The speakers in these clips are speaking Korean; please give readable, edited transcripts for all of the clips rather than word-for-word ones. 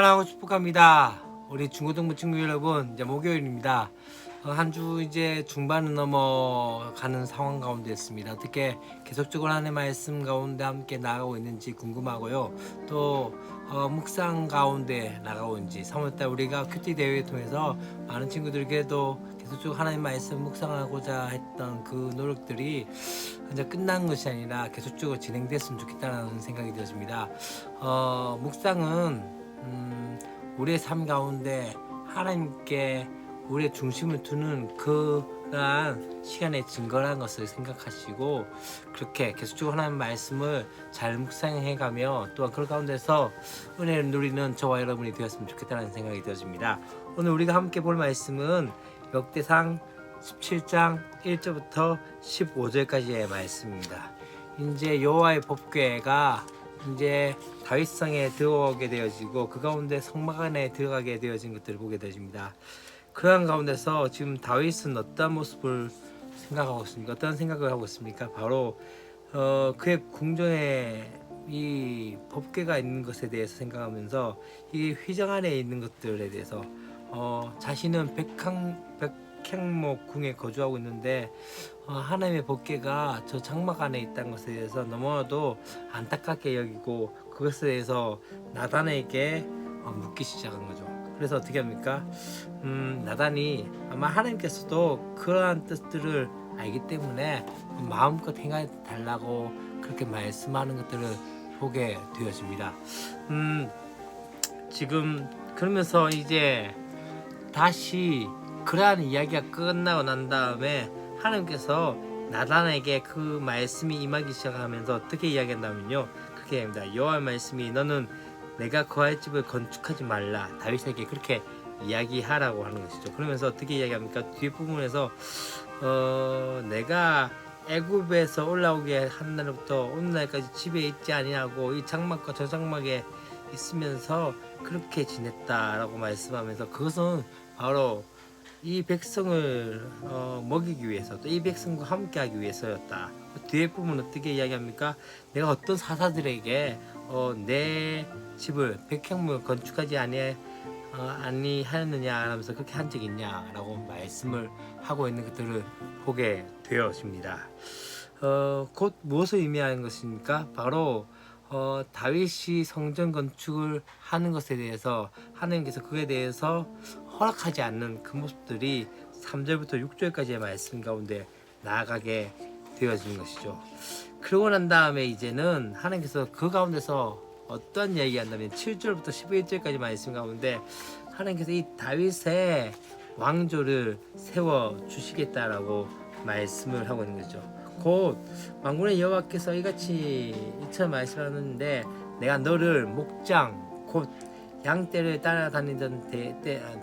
사랑하고 축복합니다. 우리 중고등부 친구 여러분, 이제 목요일입니다. 한 주 이제 중반을 넘어가는 상황 가운데 있습니다. 어떻게 계속적으로 하나님의 말씀 가운데 함께 나가고 있는지 궁금하고요. 또 묵상 가운데 나가고 있는지 3월달 우리가 큐티 대회를 통해서 많은 친구들에게도 계속적으로 하나님 말씀 묵상하고자 했던 그 노력들이 이제 끝난 것이 아니라 계속적으로 진행됐으면 좋겠다는 생각이 들었습니다. 묵상은 우리의 삶 가운데 하나님께 우리의 중심을 두는 그러한 시간의 증거라는 것을 생각하시고 그렇게 계속적으로 하나님 말씀을 잘 묵상해가며 또한 그 가운데서 은혜를 누리는 저와 여러분이 되었으면 좋겠다는 생각이 들어집니다. 오늘 우리가 함께 볼 말씀은 역대상 17장 1절부터 15절까지의 말씀입니다. 이제 여호와의 법궤가 이제 다윗성에 들어오게 되어지고 그 가운데 성막 안에 들어가게 되어진 것들을 보게 되어집니다. 그러한 가운데서 지금 다윗은 어떤 모습을 생각하고 있습니까? 어떤 생각을 하고 있습니까? 바로 그의 궁전에 이 법궤가 있는 것에 대해서 생각하면서 이 휘장 안에 있는 것들에 대해서 자신은 백향목 궁에 거주하고 있는데 하나님의 법궤가 저 장막 안에 있다는 것에 대해서 너무나도 안타깝게 여기고 그것에 대해서 나단에게 묻기 시작한 거죠. 그래서 어떻게 합니까? 나단이 아마 하나님께서도 그러한 뜻들을 알기 때문에 마음껏 행해 달라고 그렇게 말씀하는 것들을 보게 되어집니다. 지금 그러면서 이제 다시 그러한 이야기가 끝나고 난 다음에 하나님께서 나단에게 그 말씀이 임하기 시작하면서 어떻게 이야기한다면요, 그렇게 합니다. 여호와의 말씀이 너는 내가 거할 집을 건축하지 말라, 다윗에게 그렇게 이야기하라고 하는 것이죠. 그러면서 어떻게 이야기합니까? 뒷부분에서 내가 애굽에서 올라오게 한 날부터 오늘날까지 집에 있지 아니하고 이 장막과 저 장막에 있으면서 그렇게 지냈다라고 말씀하면서 그것은 바로 이 백성을 먹이기 위해서 또 이 백성과 함께하기 위해서였다. 뒤에 부분은 어떻게 이야기합니까? 내가 어떤 사사들에게 내 집을 백향목을 건축하지 아니하였느냐 하면서 그렇게 한 적이 있냐라고 말씀을 하고 있는 것들을 보게 되었습니다. 곧 무엇을 의미하는 것입니까? 바로 다윗이 성전 건축을 하는 것에 대해서 하나님께서 그에 대해서 허락하지 않는 그 모습들이 3절부터 6절까지의 말씀 가운데 나아가게 되어지는 것이죠. 그러고 난 다음에 이제는 하나님께서 그 가운데서 어떤 이야기 한다면 7절부터 11절까지 말씀 가운데 하나님께서 이 다윗의 왕조를 세워 주시겠다라고 말씀을 하고 있는 거죠. 곧 만군의 여호와께서 이같이 이처럼 말씀하는데 내가 너를 목장 곧 양떼를 따라다니던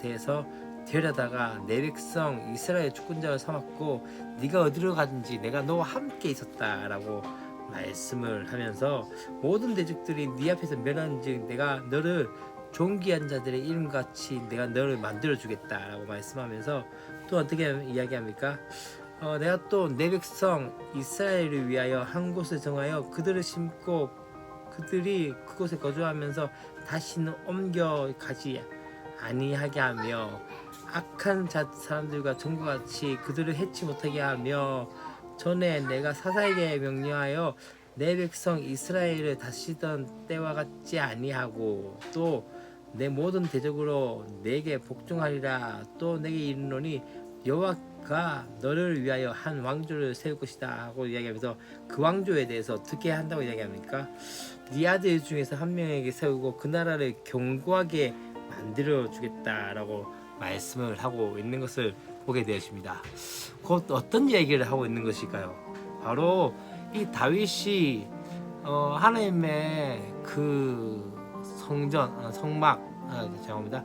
데에서 데려다가 내 백성 이스라엘 주권자를 삼았고 네가 어디로 가든지 내가 너와 함께 있었다라고 말씀을 하면서 모든 대적들이 네 앞에서 멸하는즉 내가 너를 존귀한 자들의 이름같이 내가 너를 만들어주겠다라고 말씀하면서 또 어떻게 이야기합니까? 내가 또 내 백성 이스라엘을 위하여 한 곳을 정하여 그들을 심고 그들이 그곳에 거주하면서 다시는 옮겨가지 아니하게 하며 악한 사람들과 전과 같이 그들을 해치 못하게 하며 전에 내가 사사에게 명령하여 내 백성 이스라엘을 다스리던 때와 같지 아니하고 또 내 모든 대적으로 내게 복종하리라. 또 내게 이르노니 여호와가 너를 위하여 한 왕조를 세울 것이다 하고 이야기하면서 그 왕조에 대해서 어떻게 한다고 이야기합니까? 네 아들 중에서 한 명에게 세우고 그 나라를 견고하게 만들어 주겠다라고 말씀을 하고 있는 것을 보게 되었습니다. 곧 어떤 얘기를 하고 있는 것일까요? 바로 이 다윗이 하나님의 그 죄송합니다.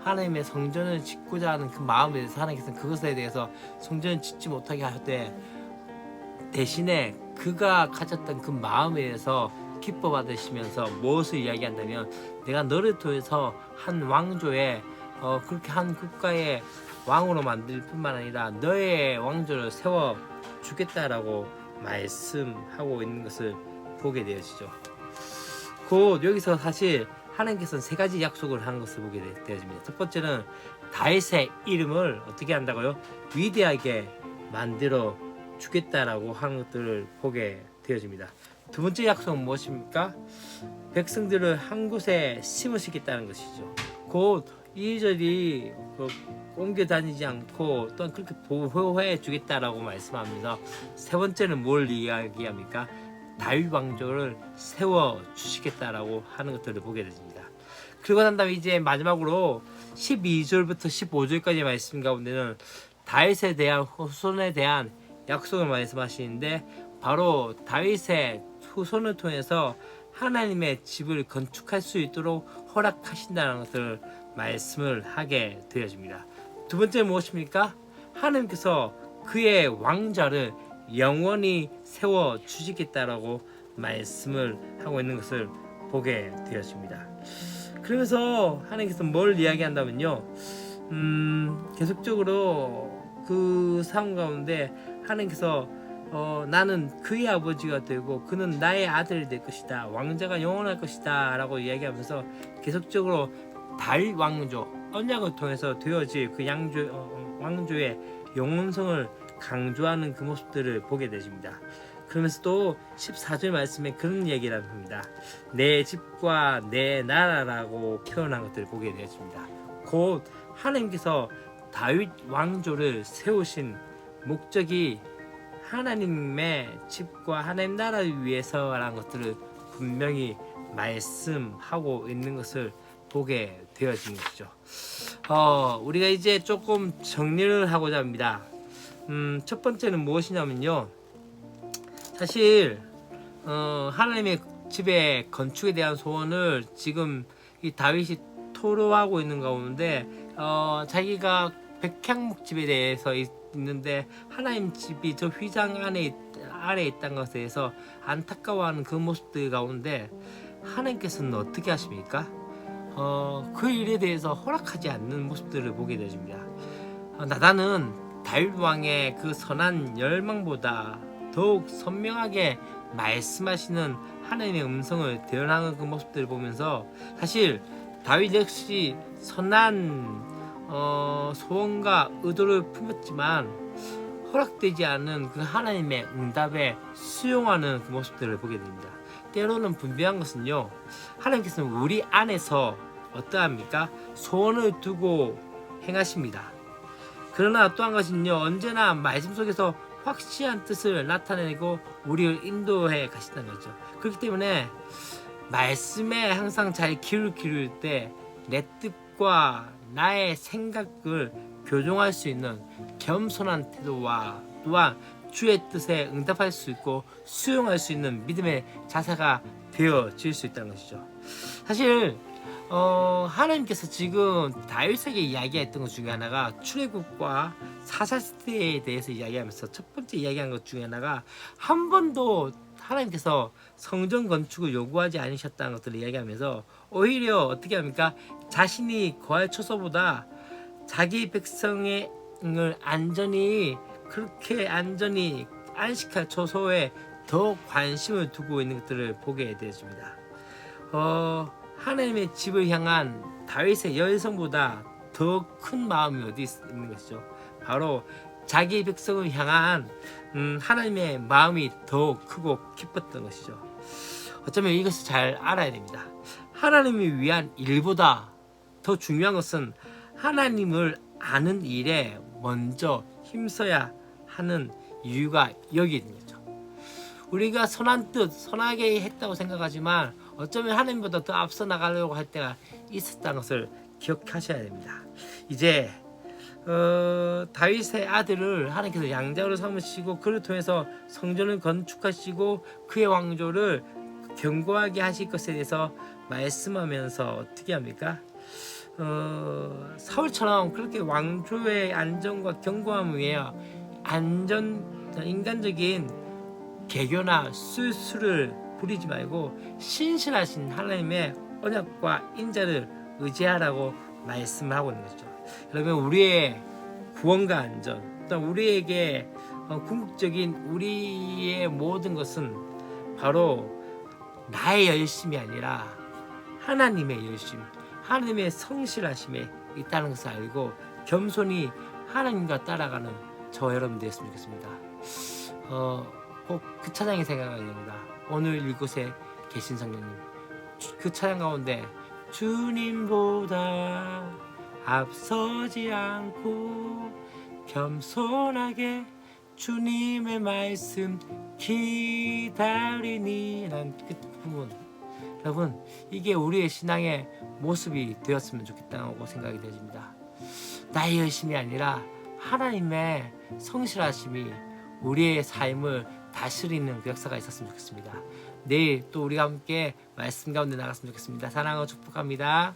하나님의 성전을 짓고자 하는 그 마음에 대해서 하나님께서는 그것에 대해서 성전을 짓지 못하게 할 때 대신에 그가 가졌던 그 마음에 대해서 기뻐 받으시면서 무엇을 이야기한다면 내가 너를 통해서 한 왕조에 그렇게 한 국가의 왕으로 만들 뿐만 아니라 너의 왕조를 세워 주겠다라고 말씀하고 있는 것을 보게 되어지죠. 곧 여기서 사실 하나님께서는 세 가지 약속을 하는 것을 보게 되어집니다. 첫 번째는 다윗의 이름을 어떻게 한다고요? 위대하게 만들어 주겠다라고 하는 것들을 보게 되어집니다. 두 번째 약속은 무엇입니까? 백성들을 한 곳에 심으시겠다는 것이죠. 곧 이리저리 옮겨 다니지 않고 또한 그렇게 보호해 주겠다라고 말씀합니다. 세 번째는 뭘 이야기합니까? 다윗 왕조를 세워 주시겠다라고 하는 것들을 보게 됩니다. 그리고 난 다음에 이제 마지막으로 12절부터 15절까지 말씀 가운데는 다윗에 대한 후손에 대한 약속을 말씀하시는데, 바로 다윗의 후손을 통해서 하나님의 집을 건축할 수 있도록 허락하신다는 것을 말씀을 하게 되어집니다. 두 번째는 무엇입니까? 하나님께서 그의 왕좌를 영원히 세워 주시겠다라고 말씀을 하고 있는 것을 보게 되었습니다. 그러면서 하나님께서 뭘 이야기한다면요, 계속적으로 그 상황 가운데 하나님께서 나는 그의 아버지가 되고 그는 나의 아들이 될 것이다, 왕자가 영원할 것이다 라고 이야기하면서 계속적으로 다윗 왕조 언약을 통해서 되어질 그 왕조의 영원성을 강조하는 그 모습들을 보게 되십니다. 그러면서 또 14절 말씀에 그런 얘기를 합니다. 내 집과 내 나라라고 표현한 것들을 보게 되었습니다. 곧 하나님께서 다윗 왕조를 세우신 목적이 하나님의 집과 하나님 나라를 위해서라는 것들을 분명히 말씀하고 있는 것을 보게 되어진 것이죠. 우리가 이제 조금 정리를 하고자 합니다. 첫 번째는 무엇이냐면요, 사실 하나님의 집의 건축에 대한 소원을 지금 이 다윗이 토로하고 있는 가운데 자기가 백향목 집에 대해서 있는데 하나님 집이 저 휘장 아래 있다는 것에 대해서 안타까워하는 그 모습들 가운데 하나님께서는 어떻게 하십니까? 그 일에 대해서 허락하지 않는 모습들을 보게 되십니다. 나단은 다윗 왕의 그 선한 열망보다 더욱 선명하게 말씀하시는 하나님의 음성을 대언하는 그 모습들을 보면서 사실 다윗 역시 선한 소원과 의도를 품었지만 허락되지 않은 그 하나님의 응답에 수용하는 그 모습들을 보게 됩니다. 때로는 분명한 것은요, 하나님께서는 우리 안에서 어떠합니까? 소원을 두고 행하십니다. 그러나 또 한 가지는요, 언제나 말씀 속에서 확실한 뜻을 나타내고 우리를 인도해 가신다는 거죠. 그렇기 때문에 말씀에 항상 잘 귀를 기울일 때 내 뜻과 나의 생각을 교정할 수 있는 겸손한 태도와 또한 주의 뜻에 응답할 수 있고 수용할 수 있는 믿음의 자세가 되어질 수 있다는 것이죠. 사실 하나님께서 지금 다윗에게 이야기했던 것 중에 하나가 출애굽과 사사시대에 대해서 이야기하면서 첫 번째 이야기한 것 중에 하나가 한 번도 하나님께서 성전 건축을 요구하지 않으셨다는 것들을 이야기하면서 오히려 어떻게 합니까? 자신이 거할 처소보다 자기 백성을 그렇게 안전히 안식할 처소에 더 관심을 두고 있는 것들을 보게 되었습니다. 하나님의 집을 향한 다윗의 열성보다 더 큰 마음이 어디 있는 것이죠? 바로 자기 백성을 향한 하나님의 마음이 더 크고 기뻤던 것이죠. 어쩌면 이것을 잘 알아야 됩니다. 하나님을 위한 일보다 더 중요한 것은 하나님을 아는 일에 먼저 힘써야 하는 이유가 여기 있는 거죠. 우리가 선한 뜻, 선하게 했다고 생각하지만 어쩌면 하나님보다 더 앞서 나가려고 할 때가 있었다는 것을 기억하셔야 됩니다. 이제 다윗의 아들을 하나님께서 양자로 삼으시고 그를 통해서 성전을 건축하시고 그의 왕조를 견고하게 하실 것에 대해서 말씀하면서 어떻게 합니까? 사울처럼 그렇게 왕조의 안정과 견고함을 위해 인간적인 개교나 술수를 부리지 말고 신실하신 하나님의 언약과 인자를 의지하라고 말씀하고 있는 거죠. 여러분, 우리의 구원과 안전, 또 우리에게 궁극적인 우리의 모든 것은 바로 나의 열심이 아니라 하나님의 열심, 하나님의 성실하심에 있다는 것을 알고 겸손히 하나님과 따라가는 저 여러분 되었으면 좋겠습니다. 꼭 그 찬양이 생각나게 됩니다. 오늘 이곳에 계신 성령님, 그 찬양 가운데 주님보다 앞서지 않고 겸손하게 주님의 말씀 기다리니 라는 그 부분, 여러분 이게 우리의 신앙의 모습이 되었으면 좋겠다고 생각이 되집니다. 나의 열심이 아니라 하나님의 성실하심이 우리의 삶을 다스리는 그 역사가 있었으면 좋겠습니다. 내일 또 우리가 함께 말씀 가운데 나갔으면 좋겠습니다. 사랑하고 축복합니다.